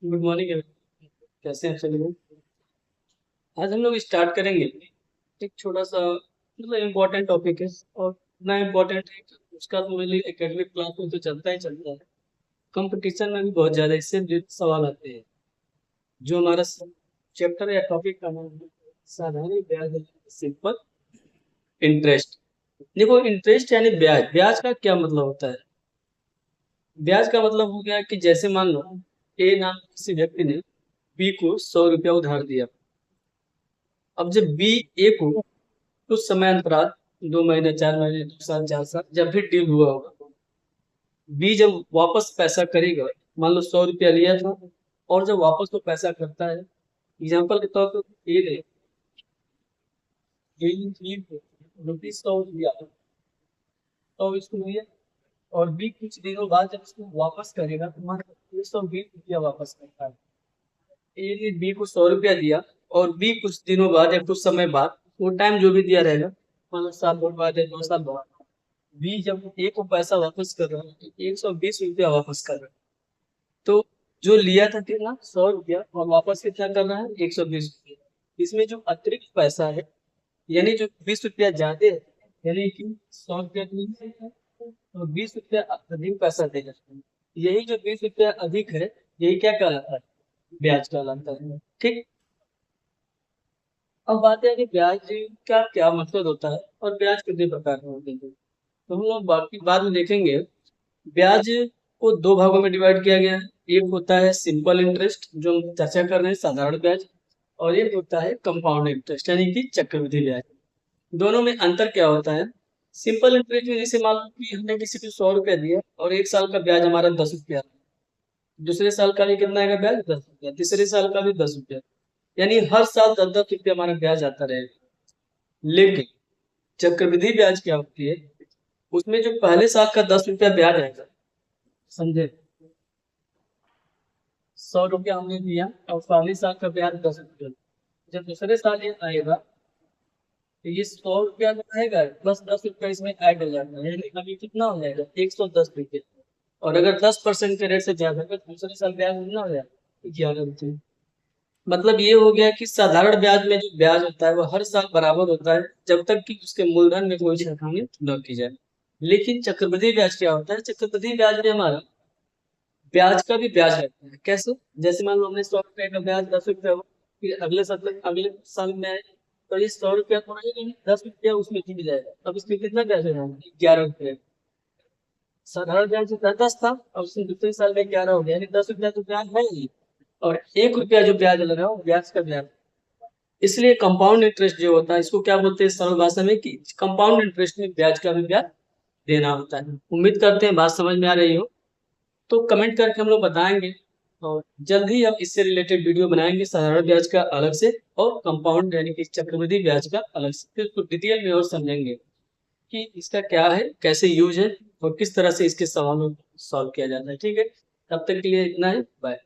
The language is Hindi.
Good morning. कैसे हैं सभी लोग? आज हम लोग स्टार्ट करेंगे एक छोटा सा मतलब इम्पोर्टेंट टॉपिक है। और इतना इम्पोर्टेंट है कि उसका तो मेरे लिए एकेडमिक क्लास में तो चलता ही चलता है। कंपटीशन में भी बहुत ज़्यादा इससे रिलेटेड सवाल आते हैं। जो हमारा चैप्टर या टॉपिक का नाम है साधारण ब्याज, सिंपल इंटरेस्ट। देखो, इंटरेस्ट यानी ब्याज। ब्याज का क्या मतलब होता है? ब्याज का मतलब हो गया कि जैसे मान लो ए नाम किसी व्यक्ति ने बी को 100 रुपया उधार दिया। अब जब बी ए को कुछ समय अंतराल 2 महीने, 4 महीने, 2 साल, 4 साल जब भी डील हुआ होगा, बी जब वापस पैसा करेगा, मान लो 100 रुपया लिया था और जब वापस वो पैसा करता है, एग्जाम्पल के तौर पर ए ने रुपीज 100 दिया तो इसको लिया, और बी कुछ दिनों बाद जब इसको वापस करेगा तो मान लो 120 रुपया वापस करता है। ए ने बी को 100 रुपया दिया और बी कुछ दिनों बाद या कुछ समय बाद, वो टाइम जो भी दिया रहेगा, मान लो साल भर बाद या 2 साल बाद, बी जब ए को पैसा वापस कर रहा है तो 120 रुपया वापस कर रहा है। तो जो लिया था कितना, 100 रुपया, और वापस कितना कर रहा है, 120 रुपया। इसमें जो अतिरिक्त पैसा है, यानी जो 20 रुपया ज्यादा है, यानी कि 100 रुपया तो 20 रुपया अधिक पैसा देगा। यही जो 20 रुपया अधिक है, यही क्या कहलाता है, ब्याज कहलाता है। ठीक। अब बात है कि ब्याज का क्या मतलब होता है और ब्याज कितने प्रकार के होते हैं। तो हम लोग बाकी बाद में देखेंगे। ब्याज को दो भागों में डिवाइड किया गया है। एक होता है सिंपल इंटरेस्ट, जो हम चर्चा कर रहे हैं, साधारण ब्याज। और एक होता है कंपाउंड इंटरेस्ट, यानी कि चक्रवृद्धि ब्याज। दोनों में अंतर क्या होता है? सिंपल इंटरेस्ट में जैसे मान लो कि हमने किसी को 100 रुपया दिया और एक साल का ब्याज हमारा 10 रुपया, दूसरे साल का भी कितना आएगा ब्याज, 10 रुपया, तीसरे साल का भी 10 रुपया, यानी हर साल 10-10 रुपया हमारा ब्याज आता रहेगा। लेकिन चक्रवृद्धि ब्याज क्या होती है? उसमें जो पहले साल का 10 रुपया ब्याज आएगा, समझे, 100 रुपया हमने दिया और पहले साल का ब्याज 10 रुपया, जब दूसरे साल ये आएगा तो ये 100 रुपया जो रहेगा बस 10 रुपया इसमें ऐड हो जाएगा, यानी अभी कितना हो जाएगा, 110 रुपये। और अगर 10% के रेट से ज्यादा है तो दूसरे साल ब्याज कितना हो जाएगा, 11 रुपये। मतलब ये हो गया कि साधारण ब्याज में जो ब्याज होता है वो हर साल बराबर होता है जब तक कि उसके मूलधन में कोई छेड़खानी न की जाए। लेकिन चक्रवृद्धि ब्याज क्या होता है? चक्रवृद्धि ब्याज में हमारा ब्याज का भी ब्याज रहता है। कैसे? जैसे मान लो हमने 100 रुपए का ब्याज 10 रुपया हो, फिर अगले साल में आए तो ये 100 रुपया को नहीं, 10 रुपया उसमें जुड़ जाएगा, अब इसमें कितना ब्याज हो जाएगा, 11 रुपये। साधारण ब्याज जो 10 था और उसमें दूसरे साल में 11 हो गया, यानी 10 रुपया तो ब्याज है ही, और 1 रुपया जो ब्याज लगा वो ब्याज का ब्याज। इसलिए कंपाउंड इंटरेस्ट जो होता है, इसको क्या बोलते हैं सरल भाषा में, कि कंपाउंड इंटरेस्ट में ब्याज का भी ब्याज देना होता है। उम्मीद करते हैं बात समझ में आ रही हो। तो कमेंट करके हम लोग बताएंगे, और जल्द ही हम इससे रिलेटेड वीडियो बनाएंगे, साधारण ब्याज का अलग से और कंपाउंड यानी कि चक्रवृद्धि ब्याज का अलग से, फिर उसको डिटेल में और समझेंगे कि इसका क्या है, कैसे यूज है और किस तरह से इसके सवालों को सॉल्व किया जाता है। ठीक है, तब तक के लिए इतना है, बाय।